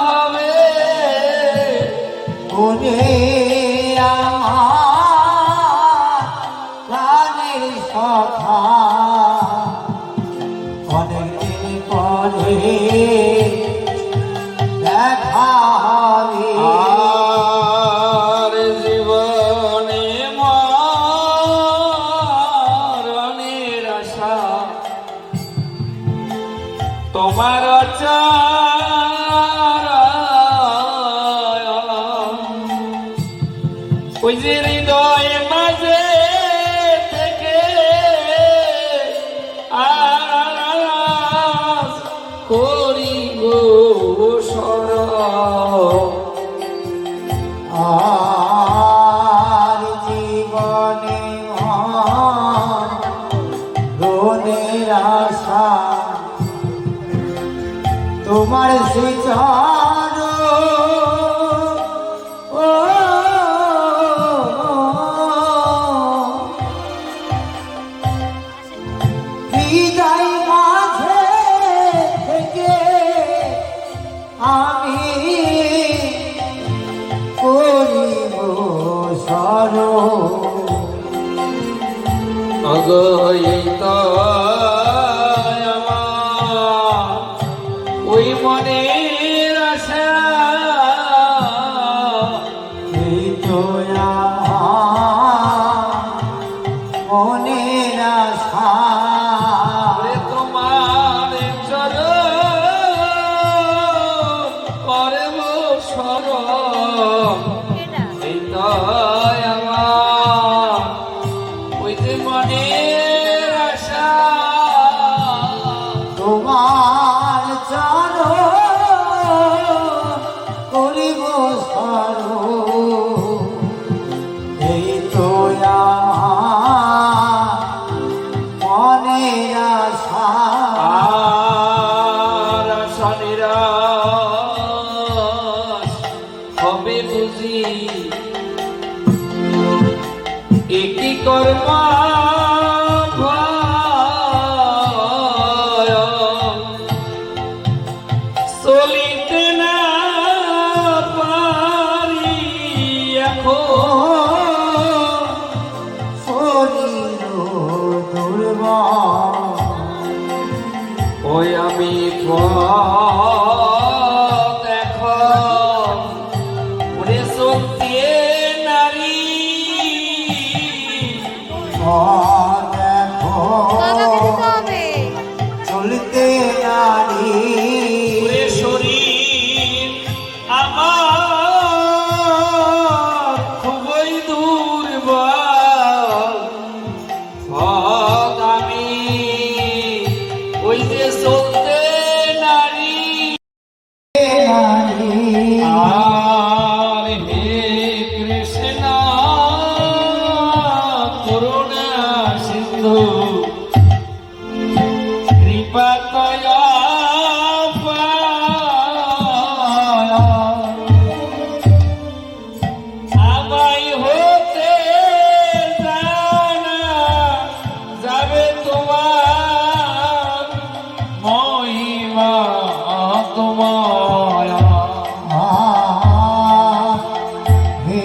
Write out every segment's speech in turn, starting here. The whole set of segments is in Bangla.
হবে ওরে আমার প্রাণের সখা অনেকদিন পরে দেখা হবে আর জীবনে মরণের আশা তোমার ওই যে হৃদয় মাঝে থেকে আজ করি গো স্মরণ আর জীবনে মরণের আশা তোমার শ্রীচরণ হৃদয় মাঝে থেকে আমি করিব স্মরণ অগই তো ওই মনের আশা এই তো মনের আশা তোমার চলো করব স্মরণ এই তো আমার ওই যে মনের আশা তোমার চরণ করিব স্মরণ এই তো মনের আশা আর আশা নিরাশ হবে বুঝি একই কর্ম চলিতে না পারি এখন শরীর দুর্বল ওই আমি দেখো ওরে সত্যি নারী দেখো চলতে নারী ওরে শরীর আমার খুবই দুর্বল আমি ওই যে সত্যি নারী নারী আর হে কৃষ্ণ করুণা সিন্ধু কৃপা তয়া আমায় হতে জানা যাবে তোমার মহিমা তোমায় হে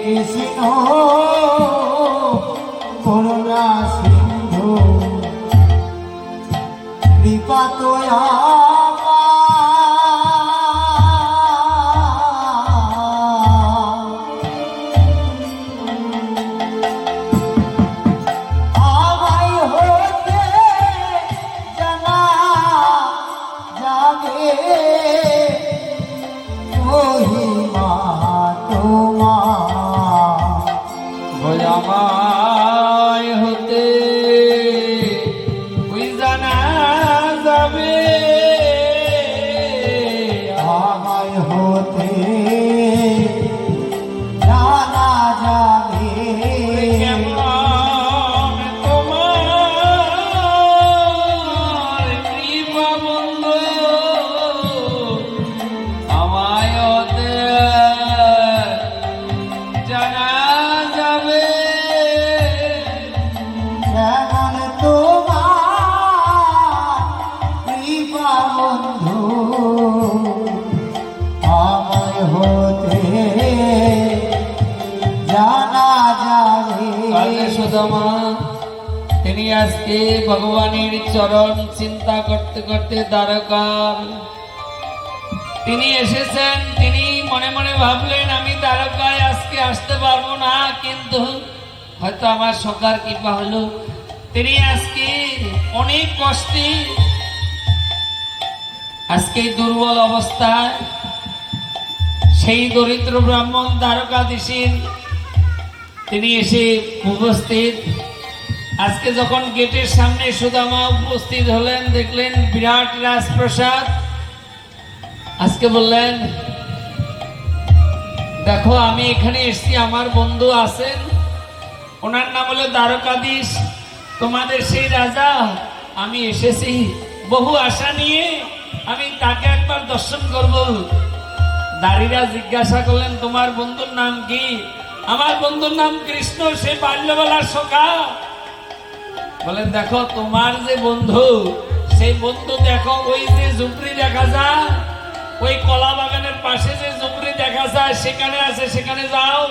কৃষ্ণ করুণা সিন্ধু কৃপা তোয়া মহিমা তোমার আমায় হতে ওই জানা যাবে আমায় হতে জানা যাবে কেমন তোমার কৃপা বন্ধু আমায় হতে জানা যাবে আজকে ভগবানের চরণ চিন্তা করতে করতে দ্বারকার তিনি এসেছেন। তিনি মনে মনে ভাবলেন আমি দ্বারকায় আজকে আসতে পারবো না, কিন্তু হয়তো আমার সকার কৃপা হলো। তিনি আজকে অনেক কষ্টে আজকে দুর্বল অবস্থায় সেই দরিদ্র ব্রাহ্মণ দ্বারকাধীশের তিনি এসে উপস্থিত। আজকে যখন গেটের সামনে সুদামা উপস্থিত হলেন, দেখলেন বিরাট রাজপ্রাসাদ। আজকে বললেন, দেখো আমি এখানে এসেছি, আমার বন্ধু আছেন, ওনার নাম হলো দ্বারকাধীশ, তোমাদের সেই রাজা। আমি এসেছি বহু আশা নিয়ে, আমি তাকে একবার দর্শন করব। দাঁড়িরা জিজ্ঞাসা করলেন, তোমার বন্ধুর নাম কি? আমার বন্ধুর নাম কৃষ্ণ, সে বাল্যবেলার সখা। বলেন, দেখো তোমার যে বন্ধু, সেই বন্ধু দেখো ওই যে ঝুপড়ি দেখা যায়, ওই কলা বাগানের পাশে যে ঝুপড়ি দেখা যায় সেখানে আছে, সেখানে যাও।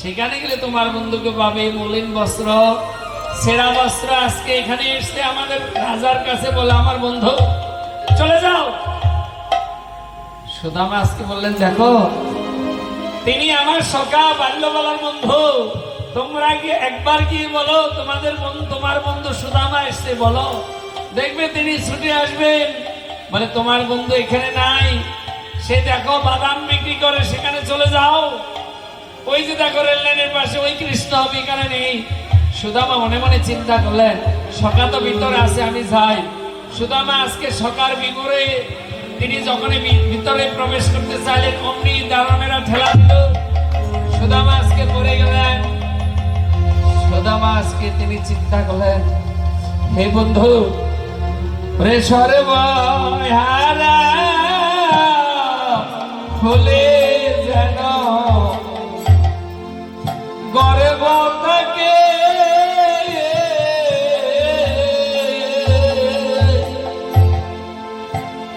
সেখানে গেলে তোমার বন্ধুকে পাবে। মলিন বস্ত্র, সেরা বস্ত্র আজকে এখানে এসছে আমাদের রাজার কাছে, বলে আমার বন্ধু, চলে যাও। সুদামা আজকে বললেন, দেখো তিনি আমার সখা, বাল্যবেলার বন্ধু, তোমরা গিয়ে একবার গিয়ে বলো তোমার বন্ধু সুদামা এসছে, বলো, দেখবে তিনি ছুটে আসবেন। বলে, তোমার বন্ধু এখানে নাই, সে দেখো বাদাম বিক্রি করে, সেখানে চলে যাও। ওই যে দেখো রেল লাইনের পাশে ওই কৃষ্ণ হবে, এখানে নেই। সুদামা মনে মনে চিন্তা করলেন, সখা তো ভিতরে আছে, আমি যাই। সুদামা আজকে সখার বিমরে তিনি যখন ভিতরে প্রবেশ করতে চাইলেন, অমনি দারোয়ানেরা ঠেলা দিল। সুদামা আজকে পড়ে গেলেন। সুদামা আজকে তিনি চিন্তা করলেন, হে বন্ধু, রে সর্বহারা ফুলে যেন গর্ব থাকে,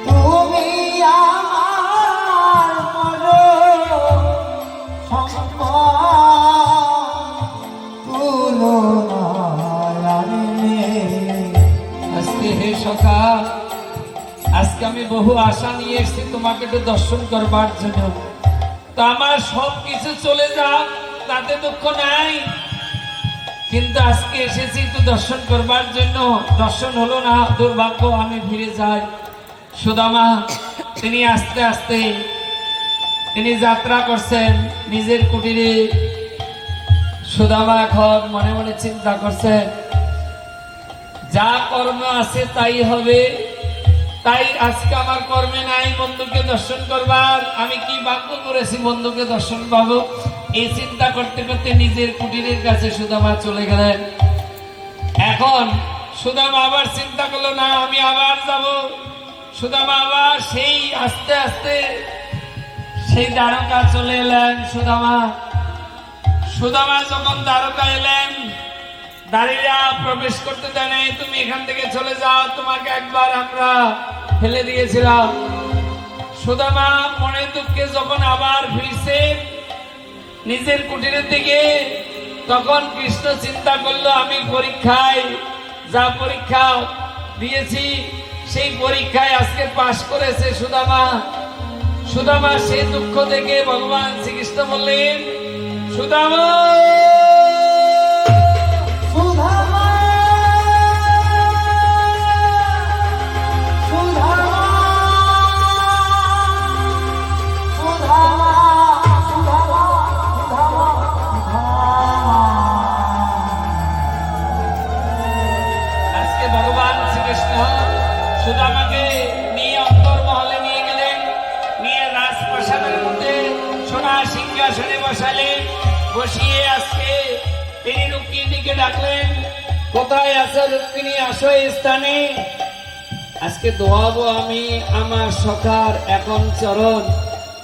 তুমি আমার পরম সম্পদ, তুলনায় নেই। আজকে হে সখা, আজকে আমি বহু আশা নিয়ে এসেছি তোমাকে একটু দর্শন করবার জন্য। তো আমার সব কিছু চলে যাক, তাতে দুঃখ নাই, কিন্তু আজকে এসেছি তো দর্শন করবার জন্য। দর্শন হলো না, দুর্ভাগ্য, আমি ফিরে যাই। সুদামা তিনি আস্তে আস্তে তিনি যাত্রা করছেন নিজের কুটিরে। সুদামা এখন মনে মনে চিন্তা করছেন, যা কর্ম আছে তাই হবে। তাই আজকে আমার কর্মে নাই বন্ধুকে দর্শন করবার, আমি কি ভাগ্য করেছি বন্ধুকে দর্শন পাবো। এই চিন্তা করতে করতে নিজের কুটিরের কাছে সুদামা চলে গেলেন। এখন সুদামা আবার চিন্তা করলো, না আমি আবার যাব। সুদামা আবার সেই আস্তে আস্তে সেই দ্বারকা চলে এলেন। সুদামা যখন দ্বারকা এলেন, দাঁড়িয়ে প্রবেশ করতে দেয় নাই, তুমি এখান থেকে চলে যাও, তোমাকে একবার আমরা ফেলে দিয়েছিলাম। সুদামা মনে দুঃখে যখন আবার ফিরছে নিজের কুটিরের দিকে, তখন কৃষ্ণ চিন্তা করলো, আমি পরীক্ষায় যা পরীক্ষা দিয়েছি সেই পরীক্ষায় আজকে পাশ করেছে সুদামা। সুদামা সেই দুঃখ দেখে ভগবান শ্রীকৃষ্ণ বললেন, সুদামা সুধামা, সুধামা, সুধামা, সুধামা, সুধামা, আজকে ভগবান শ্রীকৃষ্ণ সুদামাকে নিয়ে অন্তর্মহলে নিয়ে গেলেন, নিয়ে রাজপ্রাসাদের মধ্যে সোনা সিংহাসনে বসালেন। বসিয়ে আজকে তিনি রুক্মিণীকে ডাকলেন, কোথায় আছো রুক্মিণী, আসো এই স্থানে। আজকে দোয়াবো আমি আমার সখার এখন চরণ।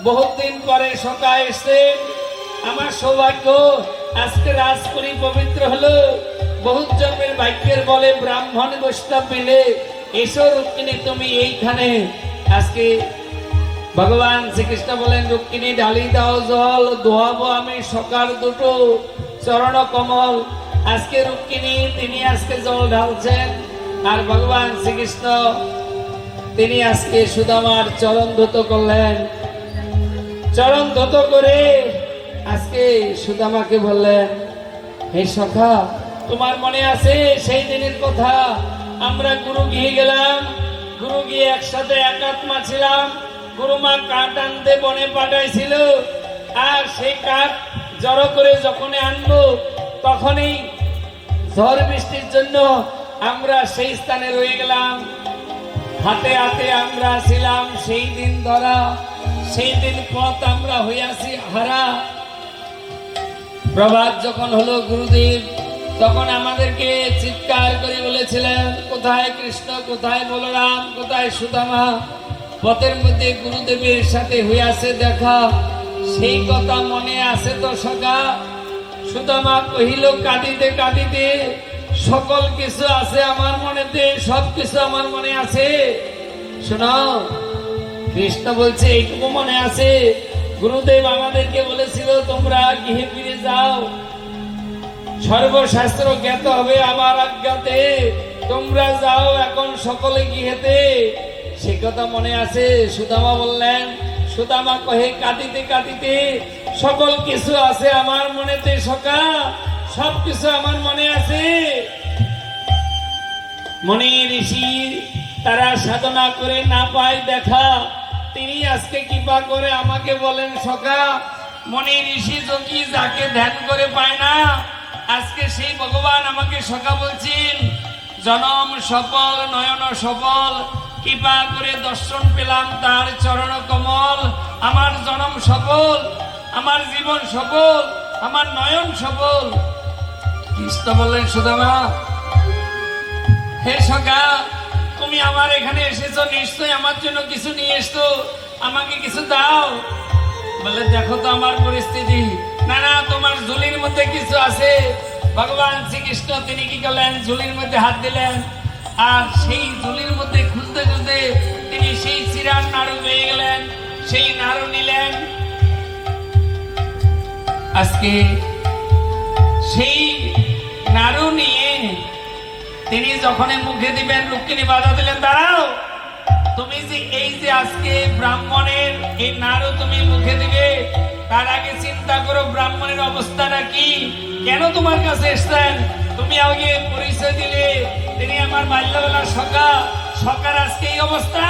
বহুত দিন পরে সখা এসে, আমার সৌভাগ্য আজকে রাজপুরী পবিত্র হলো। বহুত জন্মের ভাগ্যের বলে ব্রাহ্মণ বৈষ্ণব মিলে এসো রুক্মিণী তুমি এইখানে। আজকে ভগবান শ্রীকৃষ্ণ বলেন, রুক্মিণী ঢালি দাও জল, দোয়াবো আমি সকার দুটো চরণ কমল। আজকে রুক্মিণী তিনি আজকে জল ঢালছেন, আর ভগবান শ্রীকৃষ্ণ তিনি আজকে সুদামার চরণ ধৌত করলেন। চরণ ধৌত করে আজকে সুদামাকে বললেন, হে সখা, তোমার মনে আছে সেই দিনের কথা? আমরা গুরু গিয়ে গেলাম, গুরু গিয়ে একসাথে একাত্মা ছিলাম। গুরুমা কাঠ আনতে বনে পাঠাইছিল, আর সেই কাঠ জড়ো করে যখন আনবো তখনই ঝড় বৃষ্টির জন্য আমরা সেই স্থানে রয়ে গেলাম। হাতে হাতে আমরা ছিলাম সেই দিন ধরা, সেই দিন পথ আমরা হইয়াছি হারা। প্রভাত যখন হলো গুরুদেব তখন আমাদেরকে চিৎকার করে বলেছিলেন, কোথায় কৃষ্ণ, কোথায় বলরাম, কোথায় সুদামা? পথের মধ্যে গুরুদেবের সাথে হইয়াছে দেখা, সেই কথা মনে আছে তো সখা? সুদামা কহিল কাঁদিতে কাঁদিতে, সকল কিছু আছে আমার মনেতে, সব কিছু আমার মনে আছে। শোনো, কৃষ্ণ বলছে এইটুকু মনে আছে, গুরুদেব আমাদেরকে বলেছিল তোমরা গৃহে ফিরে যাও, সর্বশাস্ত্র জ্ঞাত হবে আমার আজ্ঞাতে, তোমরা যাও এখন সকলে গৃহেতে। সে কথা মনে আছে? সুদামা বললেন, সুদামা কহে কাঁদিতে কাঁদিতে, সকল কিছু আছে আমার মনেতে সখা, সব কিছু আমার মনে আছে। মনি ঋষি তারা সাধনা করে না পায় দেখা, তিনি আজকে কৃপা করে আমাকে বলেন সখা, মনি ঋষি যোগী যাকে ধ্যান করে পায় না, আজকে সেই ভগবান আমাকে সখা বলছেন, জনম সফল নয়ন সফল, কৃপা করে দর্শন পেলাম তার চরণ কমল। আমার জনম সফল, আমার জীবন সফল, আমার নয়ন সফল। কৃষ্ণ বললেন, সুদামা হে সখা, তুমি আমার এখানে এসেছো, নিশ্চয়ই আমার জন্য কিছু নিয়ে এসছো, আমাকে কিছু দাও। বলে, দেখো তো আমার পরিস্থিতি। না না, তোমার ঝুলির মধ্যে কিছু আছে। ভগবান শ্রীকৃষ্ণ তিনি কি করলেন, ঝুলির মধ্যে হাত দিলেন, আর সেই ঝুলির মধ্যে খুঁজতে খুঁজতে তিনি সেই চিরার নাড়ু পেয়ে গেলেন, সেই নাড়ু নিলেন। আজকে সেই নাড়ু নিয়ে তিনি যখন মুখে দিবেন, রুক্মিণী বাধা দিলেন, দাঁড়াও, তুমি যে এই যে আজকে ব্রাহ্মণের এই নাড়ু তুমি মুখে দিবে, তার আগে চিন্তা করো ব্রাহ্মণের অবস্থাটা কি, কেন তোমার কাছে এসছেন? তুমি আগে পরিচয় দিলে তিনি আমার বাল্যবেলার সখা, সখার আজকে এই অবস্থা।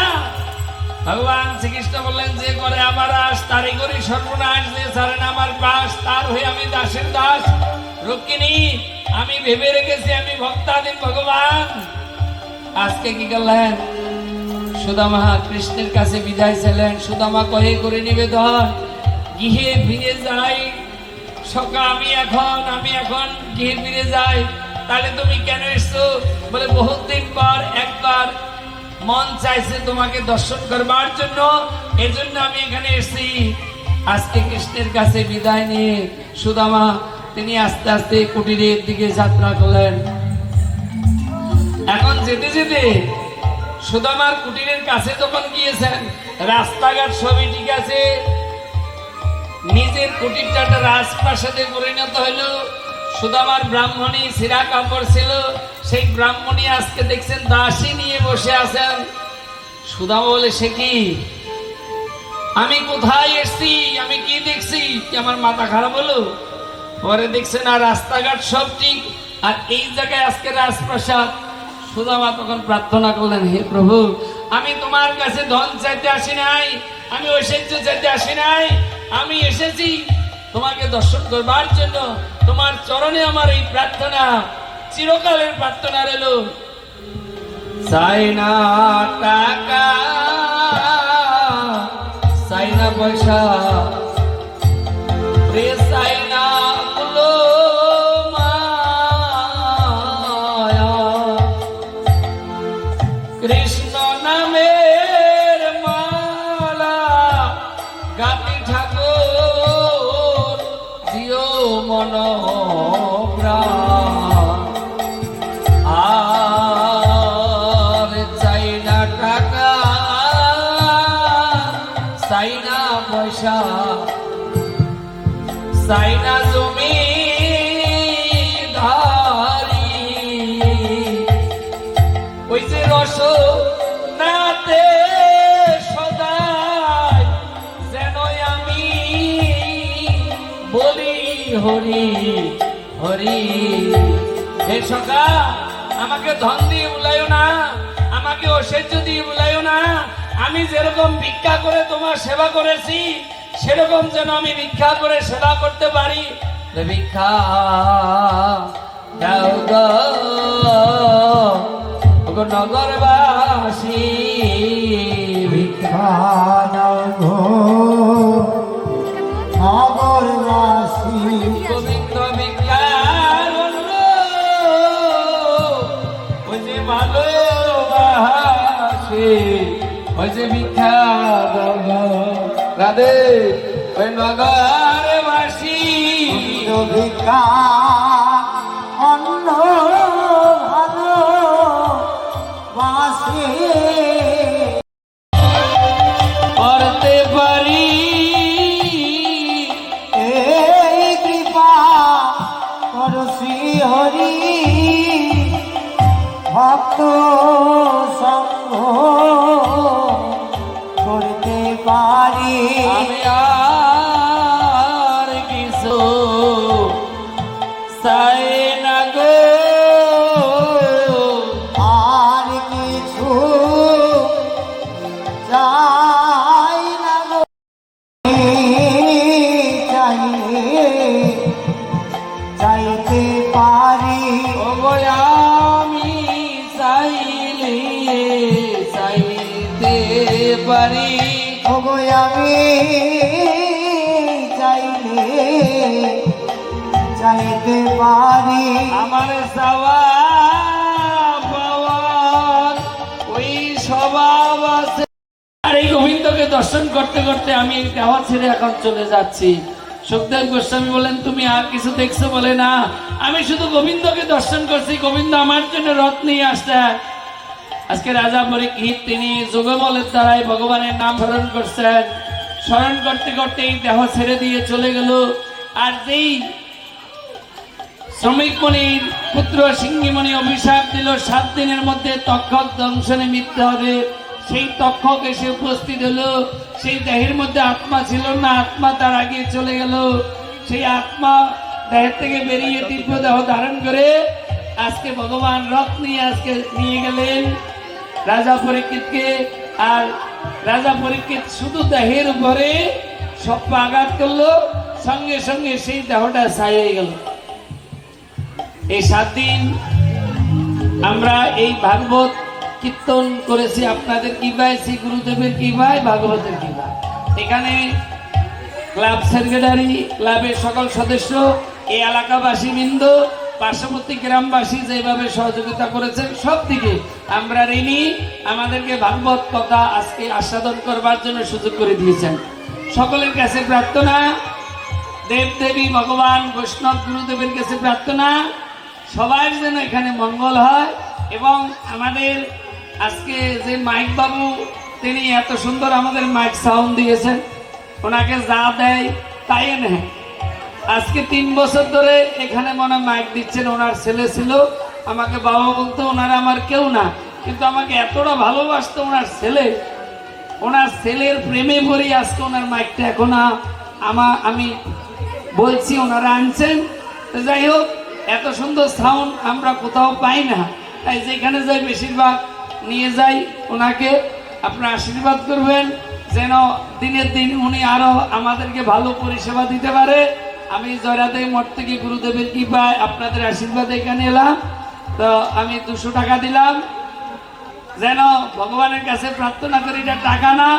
ভগবান শ্রীকৃষ্ণ বললেন, যে করে আমার আশ তারই করি সর্বনাশ, যে ছাড়েন আমার পাশ তার হয়ে আমি দাসের দাস। রুক্মিণী, আমি ভেবে রেখেছি আমি ভক্তাধীন ভগবান। আজকে কি করলেন? সুদামা কৃষ্ণের কাছে বিদায় ছিলেন। সুদামা কহে করে নিবেদন, গৃহে ফিরে যাই সখা, আমি এখন গৃহে ফিরে যাই। তাহলে তুমি কেন এসছো? বলে, বহুত দিন পর একবার মন চাইছে তোমাকে দর্শন করবার জন্য, এজন্য আমি এখানে এসেছি। আজকে কৃষ্ণের কাছে বিদায় নিয়ে সুদামা তিনি আস্তে আস্তে কুটিরের দিকে যাত্রা করলেন। এখন যেতে যেতে সুদামার কুটিরের কাছে যখন গিয়েছেন, রাস্তাঘাট সবই ঠিক আছে, নিজের কুটিরটা একটা রাজপ্রাসাদে পরিণত হইল। সুদামার ব্রাহ্মণী সিরা কাপড় ছিল, সেই ব্রাহ্মণী আজকে দেখছেন দাসী নিয়ে বসে আছেন। সুদামা বলে, সে কি, আমি কোথায় এসছি, আমি কি দেখছি, কি আমার মাথা খারাপ হলো? পরে দেখছেন আর রাস্তাঘাট সব ঠিক, আর এই জায়গায় আজকে রাজপ্রাসাদ। সুদামা তখন প্রার্থনা করলেন, হে প্রভু, আমি তোমার কাছে ধন চাইতে আসি নাই, আমি ঐশ্বর্য চাইতে আসি নাই, আমি এসেছি তোমাকে দর্শন করবার জন্য। তোমার চরণে আমার এই প্রার্থনা, চিরকালের প্রার্থনা রইল। চাই না টাকা, চাই না পয়সা, চাই না মায়া, কৃষ্ণ নামের মালা গাতি ঠাকুর দিও মন প্রাণ। আর চাই না টাকা, চাই না পয়সা, চাই না জমি ধার, হরি হরি। হে সখা, আমাকে ধন দিয়ে বুলাইও না, আমাকে ঐশ্বর্য দিয়ে বুলাইও না। আমি যেরকম ভিক্ষা করে তোমার সেবা করেছি, সেরকম যেন আমি ভিক্ষা করে সেবা করতে পারি। ভিক্ষা দাও গো ওগো নগরবাসী, ভিক্ষা দাও গো নগরবাসী। গোবিন্দ ভিক্ষার ওই যে ভালোবাসে, ওই যে ভিক্ষা দাও গো রাধে ওই নগরবাসী। ভিক্ষা অন্য ভালো বাসে করতে পারি এই কৃপা করো শ্রী হরি, ভক্ত সঙ্গ করতে পারি। আমি আর কিছু চাই না গো, আর কিছু চাই না গো, চাইলে চাইতে পারি। ওগো আমি চাইলে চাইতে পারি। ওগো আমি চাইলে চাইতে পারি। আমার চাওয়া পাওয়ার ওই স্বভাব আছে। আর এই গোবিন্দকে দর্শন করতে করতে আমি এই দেওয়া ছেড়ে এখন চলে যাচ্ছি। সুখদেব গোস্বামী বলেন, তুমি আর কিছু দেখছো? বলে না, আমি শুধু গোবিন্দকে দর্শন করছি। গোবিন্দ আমার জন্য রথ নিয়ে আসছে। আজকে রাজা পরীক্ষিত তিনি যোগবলের দ্বারাই ভগবানের নাম স্মরণ করছেন। স্মরণ করতে করতে এই দেহ ছেড়ে দিয়ে চলে গেল। আর যেই শ্রমিক মণির পুত্র সিংহীমণি অভিশাপ দিল 7 দিনের মধ্যে তক্ষক দংশনে মৃত্যু হবে, সেই তক্ষক এসে উপস্থিত হলো। সেই দেহের মধ্যে আত্মা ছিল না, আত্মা তার আগে চলে গেল। সেই আত্মা দেহের থেকে বেরিয়ে দিব্য দেহ ধারণ করে আজকে ভগবান রথ নিয়ে আজকে নিয়ে গেলেন রাজা পরীক্ষিতকে। আর রাজা পরীক্ষিত শুধু দেহের উপরে সপ্পা আঘাত করলো, সঙ্গে সঙ্গে সেই দেহটা ছাই হয়ে গেল। এই 7 দিন আমরা এই ভাগবত কীর্তন করেছি আপনাদের কৃপায়, শ্রী গুরুদেবের কৃপায়, ভাগবতের কৃপায়। এখানে ক্লাব সেক্রেটারি, ক্লাবের সকল সদস্য, এই এলাকাবাসী বৃন্দ, পার্শ্ববর্তী গ্রামবাসী যেভাবে সহযোগিতা করেছেন, সব দিকে আমরা ঋণী। আমাদেরকে ভাগবত কথা আজকে আস্বাদন করবার জন্য সুযোগ করে দিয়েছেন। সকলের কাছে প্রার্থনা, দেব দেবী ভগবান বৈষ্ণব গুরুদেবের কাছে প্রার্থনা, সবার যেন এখানে মঙ্গল হয়। এবং আমাদের আজকে যে মাইক বাবু, তিনি এত সুন্দর আমাদের মাইক সাউন্ড দিয়েছেন, ওনাকে যা দেয় তাই নেয়। আজকে 3 বছর ধরে এখানে মনে মাইক দিচ্ছেন। ওনার ছেলে ছিল, আমাকে বাবা বলতো, ওনারা আমার কেউ না, কিন্তু আমাকে এতটা ভালোবাসতো ওনার ছেলে। ওনার ছেলের প্রেমে পড়ি আজকে ওনার মাইকটা এখন আমি বলছি, ওনারা আনছেন। তো যাই হোক, এত সুন্দর সাউন্ড আমরা কোথাও পাই না, তাই যেখানে যাই বেশিরভাগ নিয়ে যাই ওনাকে। আপনারা আশীর্বাদ করবেন যেন দিনের দিন উনি আরো আমাদেরকে ভালো পরিষেবা দিতে পারে। আমি জয়রাধে মঠ থেকে গুরুদেবের কৃপায় আপনাদের আশীর্বাদ এখানে এলাম। তো আমি 200 টাকা দিলাম, যেন ভগবানের কাছে প্রার্থনা করি, এটা টাকা না,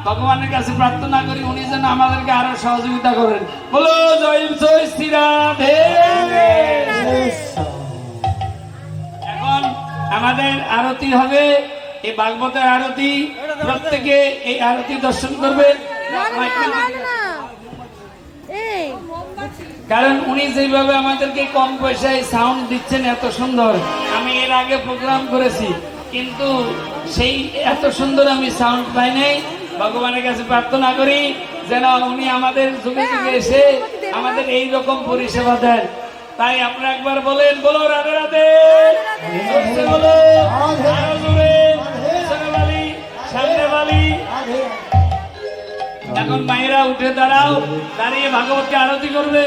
ভগবানের কাছে প্রার্থনা করি উনি যেন আমাদেরকে আরো সহযোগিতা করেন। বলো জয় জয় শ্রী রাধে। এখন আমাদের আরতি হবে, এই ভাগবতের আরতি। প্রত্যেকে এই আরতি দর্শন করবে, কারণ উনি যেভাবে আমাদেরকে কম পয়সায় সাউন্ড দিচ্ছেন এত সুন্দর। আমি এর আগে প্রোগ্রাম করেছি, কিন্তু সেই এত সুন্দর আমি সাউন্ড পাই নাই। ভগবানের কাছে প্রার্থনা করি যেন উনি আমাদের যুগে যুগে এসে আমাদের এই রকম পরিষেবা দেন। তাই আপনারা একবার বলেন, বলো রাধে রাধে, বলো আরো জোরে, সামনে বালি। এখন মায়েরা উঠে দাঁড়াও, দাঁড়িয়ে ভাগবতকে আরতি করবে।